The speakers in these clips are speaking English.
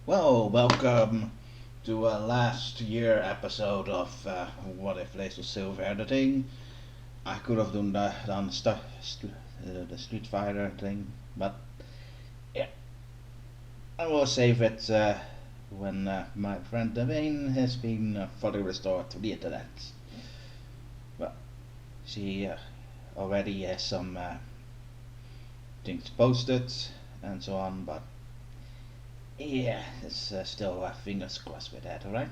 Well, welcome to a last year episode of What If Lace was Silver Editing. I could have done the Street Fighter thing, but yeah, I will save it when my friend Devane has been fully restored to the internet. Well, she already has some things posted and so on, but yeah, it's still fingers crossed with that, alright?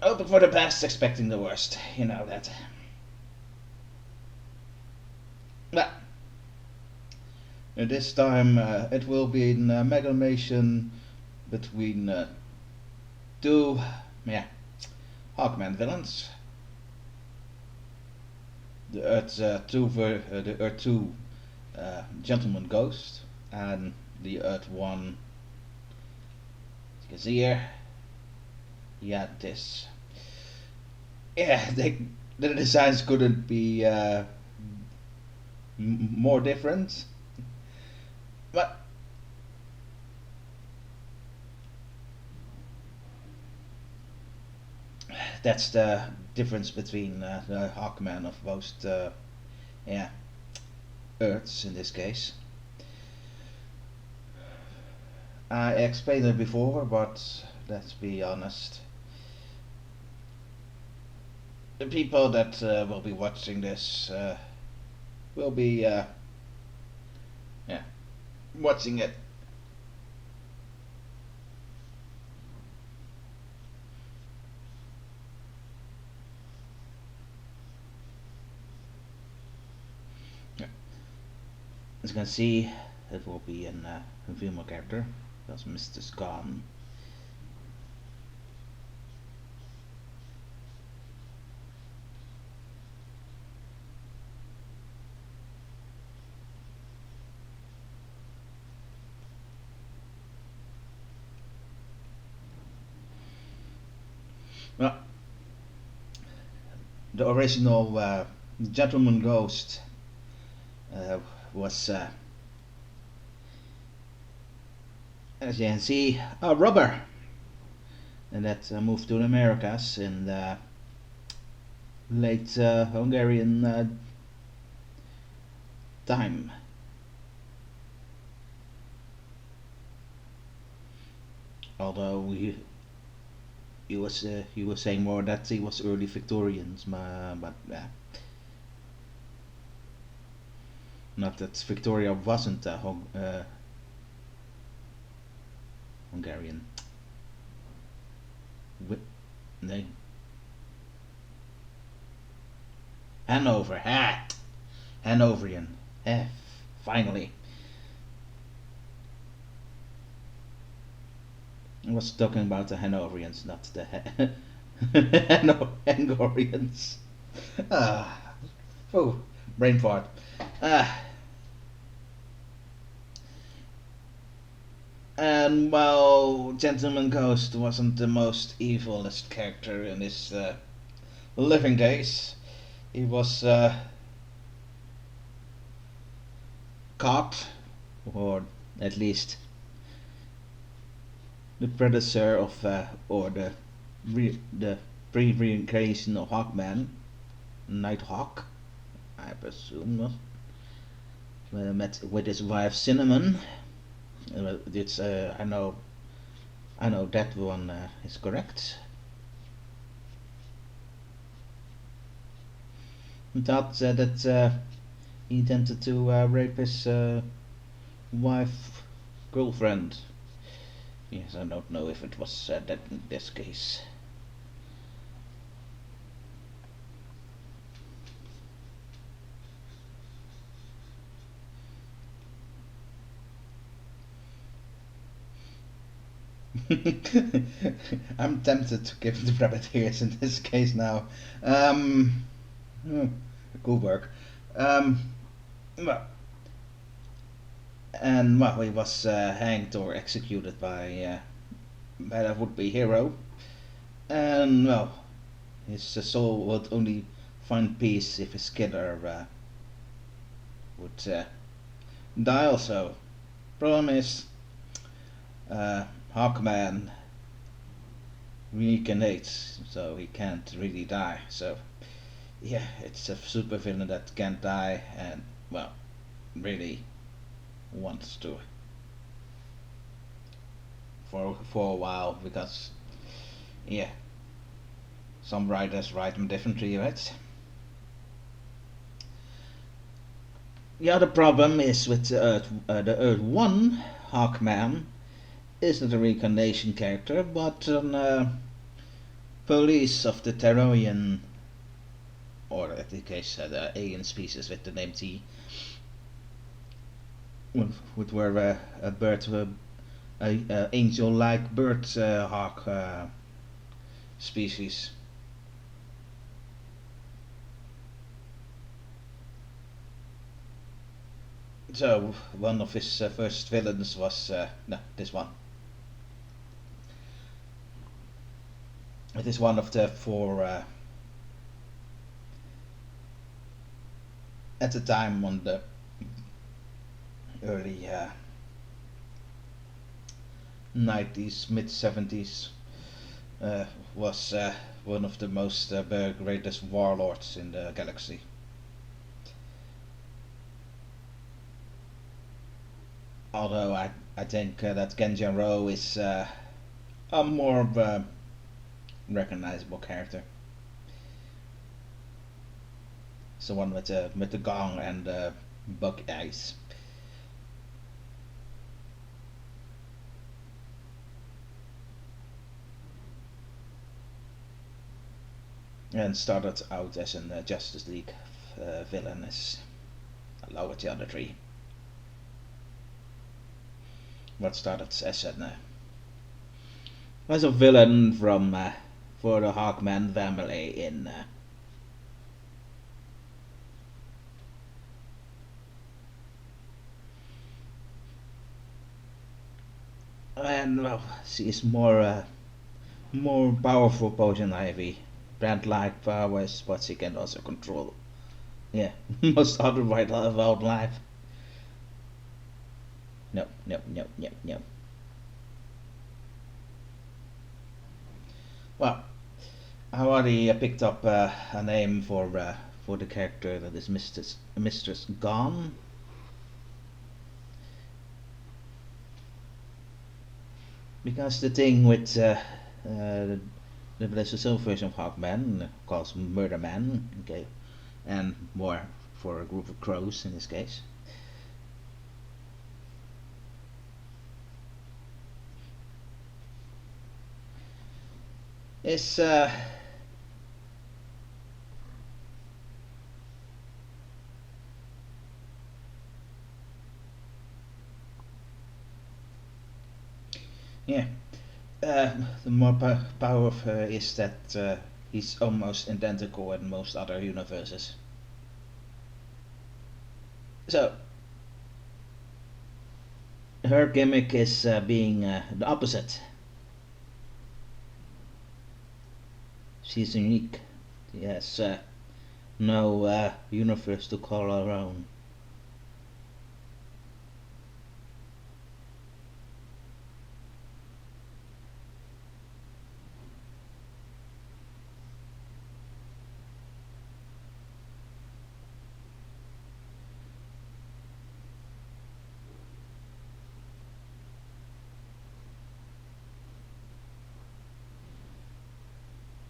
Hoping for the best, expecting the worst. You know that. But this time it will be an amalgamation between two, yeah, Hawkman villains. The Earth 2 Gentleman Ghost, and the Earth 1. You can see here. Yeah, this. Yeah, the designs couldn't be more different. But that's the difference between the Hawkman of both yeah, Earths in this case. I explained it before, but let's be honest. The people that will be watching this will be yeah, watching it. Yeah. As you can see, it will be a female character. That's Mistress Gone. Well, the original Gentleman Ghost uh, was, as you can see, a rubber, and that moved to the Americas in the late Hungarian time. Although he was saying more that he was early Victorians, but not that Victoria wasn't Hungarian. Nee. Hanover, Hanoverian. Eh, finally. I was talking about the Hanoverians, not the Hungarians. Ah, oh, brain fart. Ah, and well, Gentleman Ghost wasn't the most evilest character in his living days. He was caught, or at least the predecessor of, or the pre-reincarnation of Hawkman, Nighthawk, I presume, met with his wife Cinnamon. It's I know that one is correct. He thought that he intended to rape his wife girlfriend. Yes, I don't know if it was that in this case. I'm tempted to give the rabbit ears in this case now. Um, hmm, Good work. Um, well, and well, he was hanged or executed by a would-be hero, and well, his soul would only find peace if his killer would die also. Problem is, Hawkman reincarnates, so he can't really die. So yeah, it's a super villain that can't die and well, really wants to for a while because yeah, some writers write them differently, right? The other problem is with the Earth One Hawkman isn't a reincarnation character, but an police of the Terrorian, or in this case, the alien species with the name T, which were a bird, a angel-like bird hawk species. So one of his first villains was no, this one. It is one of the four at the time on the early 90s, mid 70s, was one of the most greatest warlords in the galaxy. Although I think that Genjaro is a more of a recognizable character. It's the one with the gong and the bug eyes. And started out as a Justice League villain along with the other three. But started as a villain from for the Hawkman family in and well, she is more powerful potion ivy, brand-like powers, but she can also control. Yeah, most other wildlife. No, no, no, no, no. Well, I already picked up a name for the character that is Mistress Gone. Because the thing with the Blessed version of Hawkman calls Murder Man, okay, and more for a group of crows in this case. Is yeah, the more power of her is that he's almost identical in most other universes. So her gimmick is being the opposite. She's unique. She has no universe to call her own.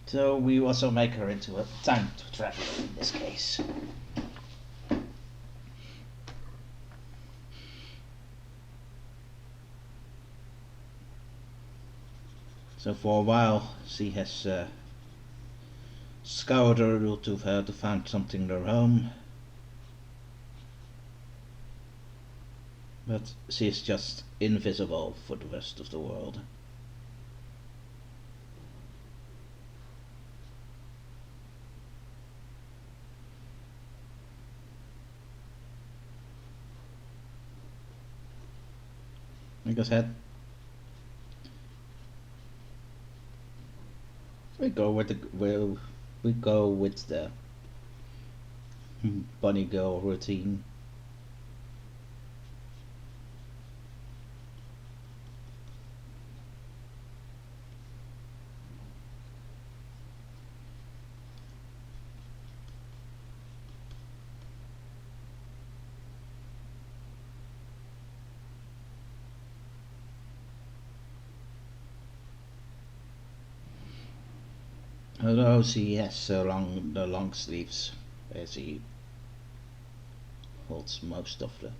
So we also make her into a time traveler in this case. So for a while she has scoured her to find something their home. But she is just invisible for the rest of the world. Like I said, we go with the bunny girl routine. Although he has the long sleeves, as he holds most of the.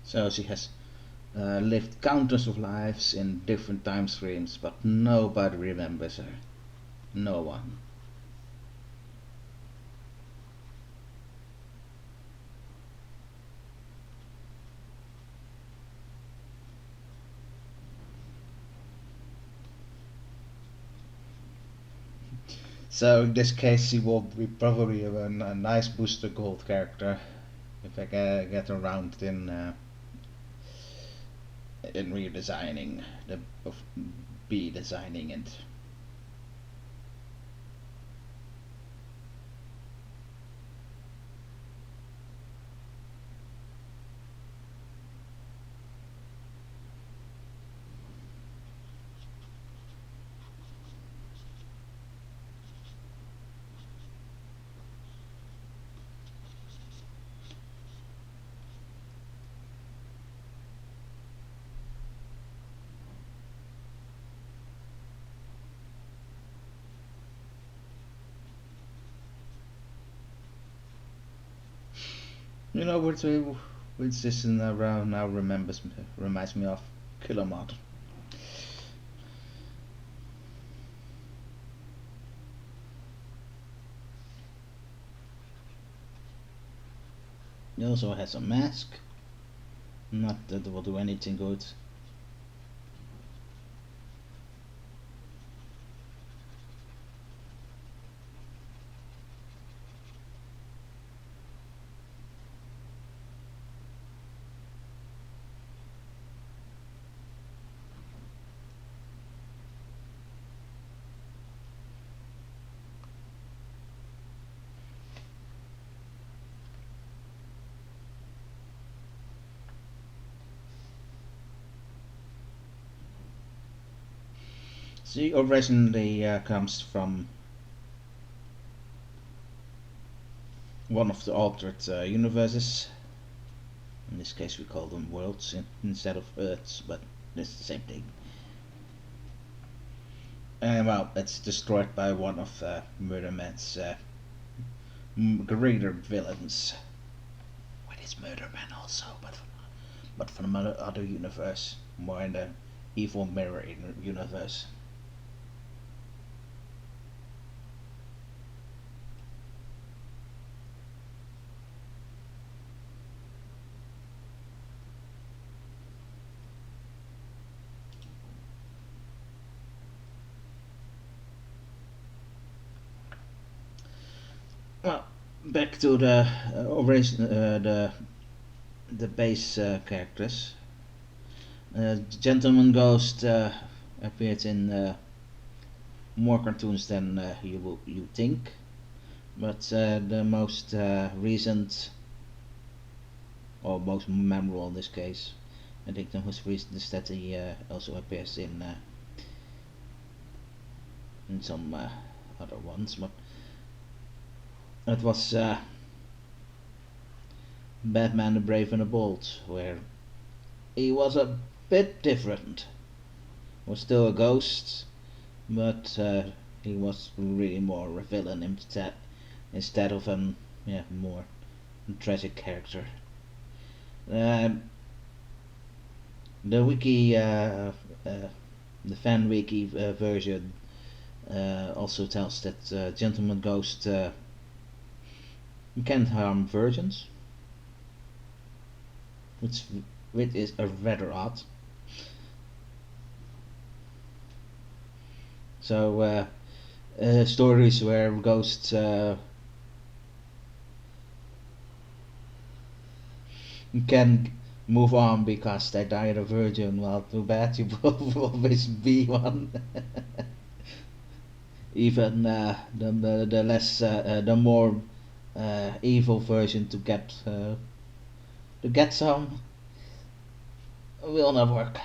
So she has lived countless of lives in different time streams, but nobody remembers her. No one. So in this case, she will be probably a nice booster gold character if I get around in redesigning the of be designing it. You know which this around now reminds me of Killer Mod. He also has a mask. Not that it will do anything good. She originally comes from one of the altered universes. In this case, we call them worlds instead of Earths, but it's the same thing. And well, it's destroyed by one of Murder Man's greater villains. Well, it's Murder Man also, but from another universe, more in the evil mirror universe. Well, back to the the base characters. Gentleman Ghost appeared in more cartoons than you think, but the most recent or most memorable in this case, I think the most recent is that he also appears in some other ones, but it was Batman the Brave and the Bold, where he was a bit different. Was still a ghost, but he was really more a villain instead of a more tragic character. Um, the wiki, the fan wiki version also tells that Gentleman Ghost can't harm virgins, which is rather odd. So stories where ghosts can move on because they died a virgin. Well, too bad, you will always be one. Even the less the more evil version to get some will not work.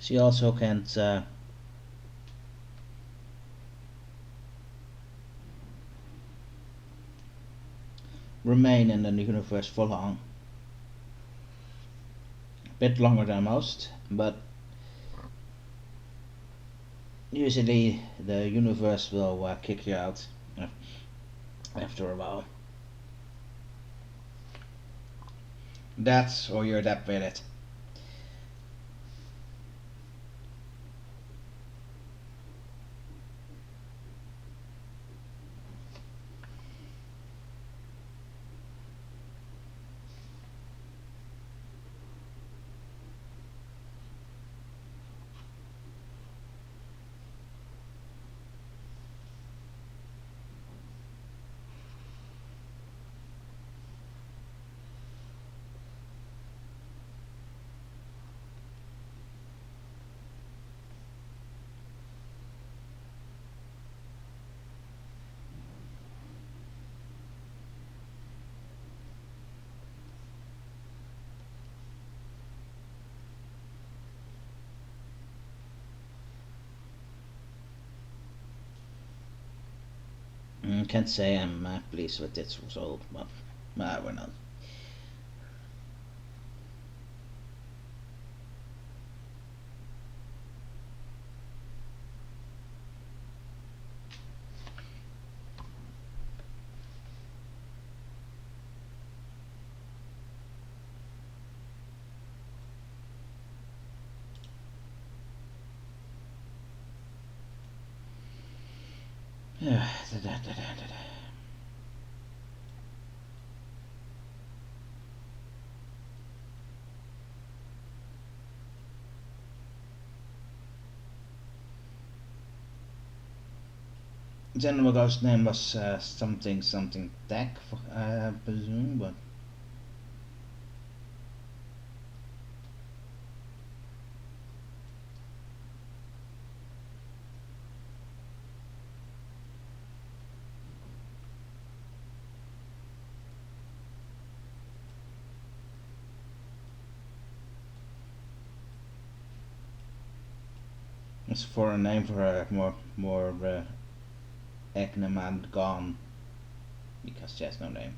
She also can't remain in the universe for long. A bit longer than most, but usually the universe will kick you out after a while. That's or you're that with it. Can't say I'm pleased with this result, but we're not. General Ghost name was something tech, I presume, but it's for a name for a more Mistress Gone because she has no name.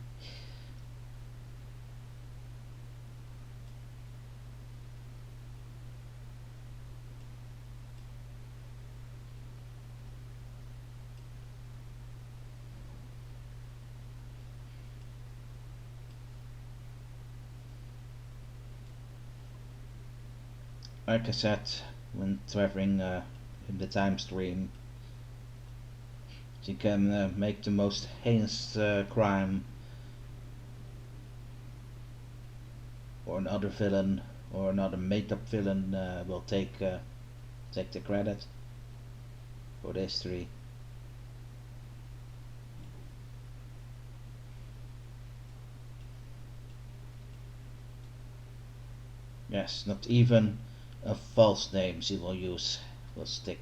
Like I said, when traveling in the time stream, you can make the most heinous crime, or another villain or another made-up villain will take the credit for the history. Yes, not even a false name she will use will stick.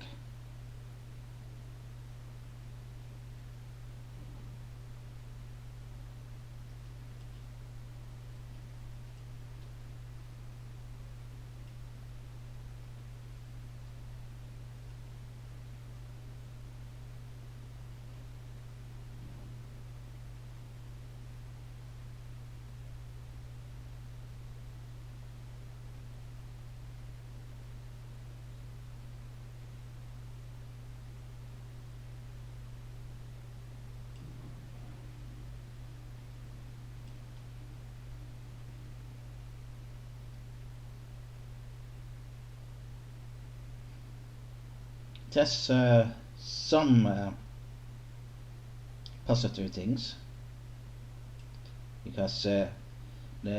There's some positive things because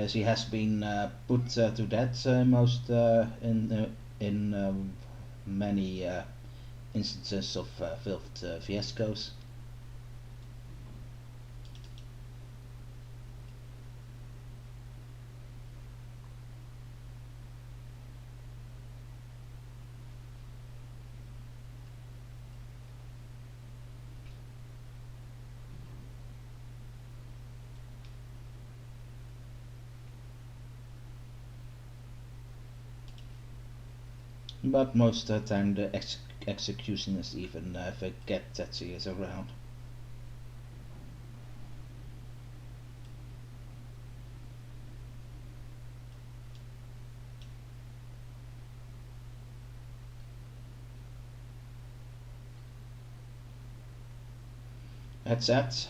she has been put to death most in many instances of filth fiascos. But most of the time the executioners even forget that she is around. That's that.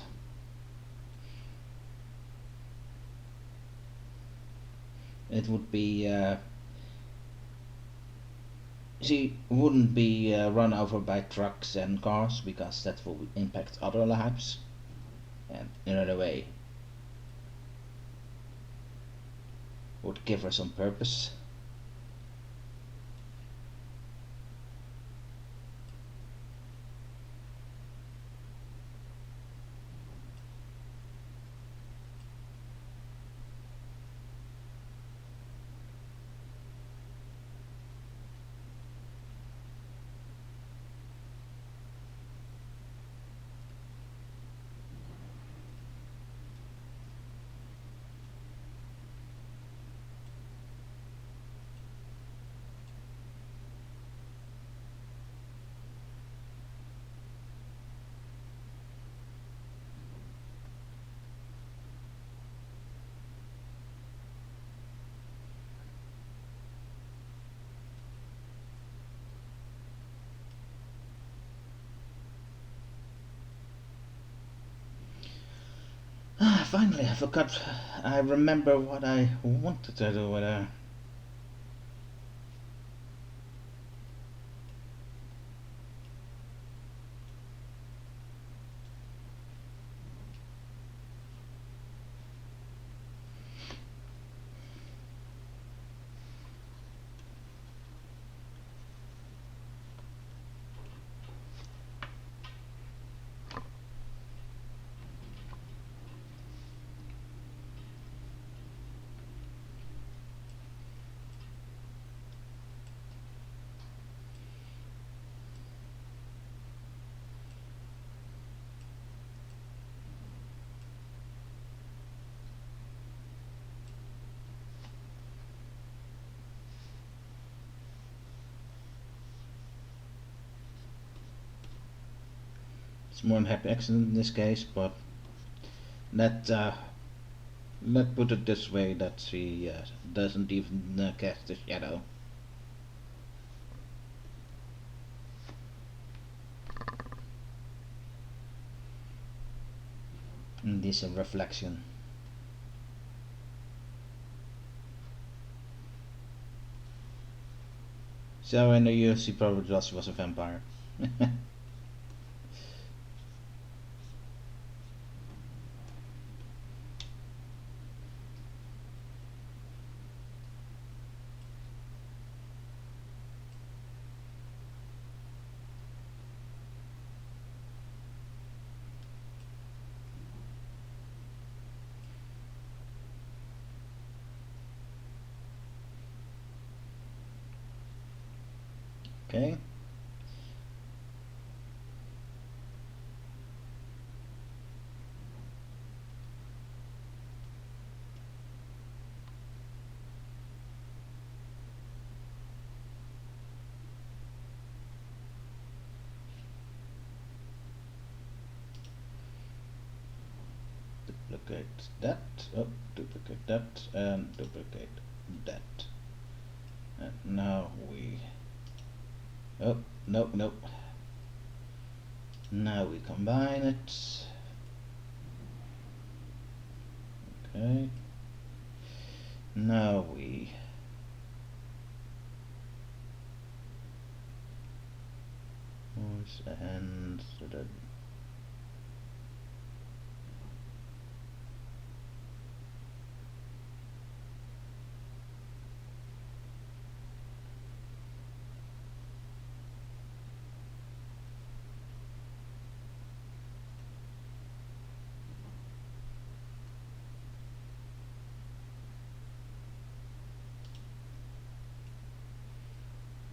It would be she wouldn't be run over by trucks and cars because that will impact other lives, and in another way would give her some purpose. Finally, I forgot. I remember what I wanted to do with her. It's more than happy accident in this case, but let let's put it this way: that she doesn't even cast a shadow. And this is a reflection. So I know you, she probably just was a vampire. Okay. Duplicate that. Oh, duplicate that and duplicate that. And now we. Oh, nope, nope. Now we combine it. Okay. Now we and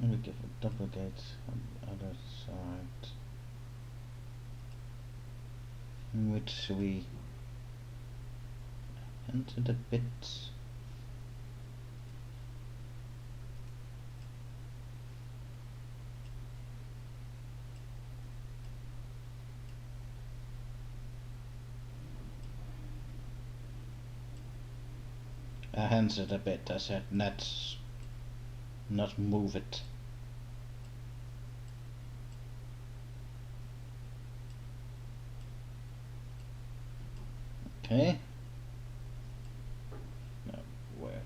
we give a duplicate on the other side, which we enter the bit. Hands it a bit, I said not move it. Okay. Now where?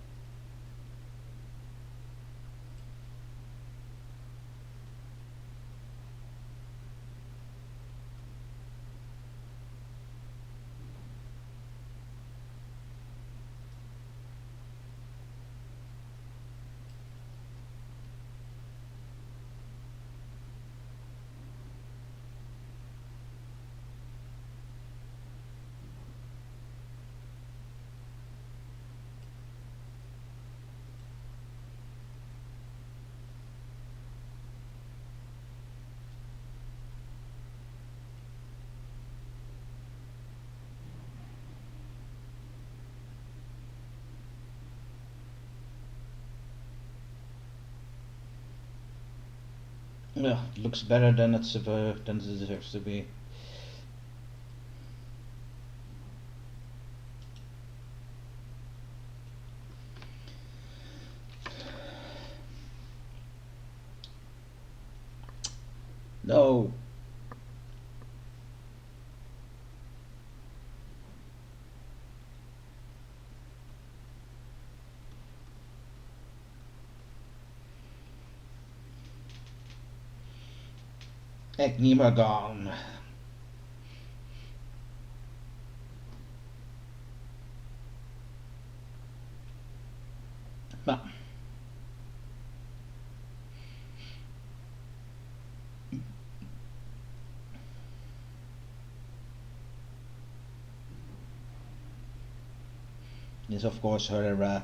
Yeah, it looks better than it deserves to be. No. Mistress Gone. But is of course her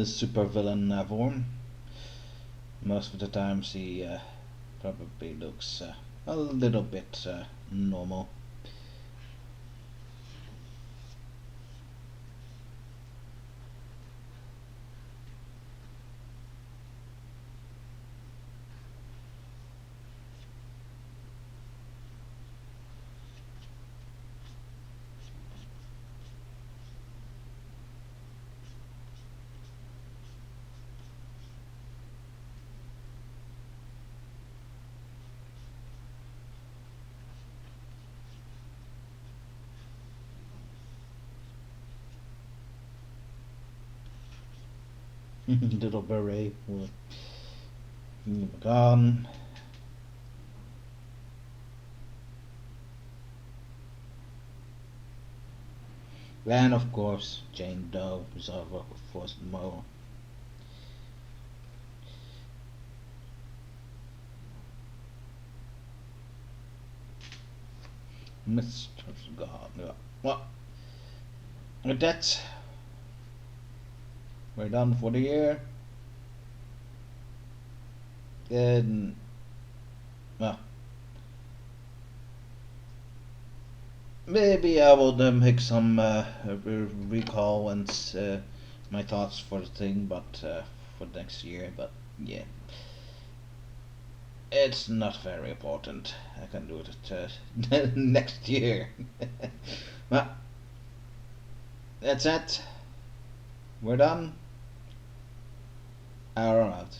super villain form. Most of the time she probably looks a little bit normal. Little beret with Gone. And of course Jane Doe is of course more. Mistress Gone. Yeah. Well, with that, we're done for the year. And well, maybe I will make some recall and my thoughts for the thing, but for next year. But yeah, it's not very important. I can do it next year. Well, that's it. We're done. Hour out.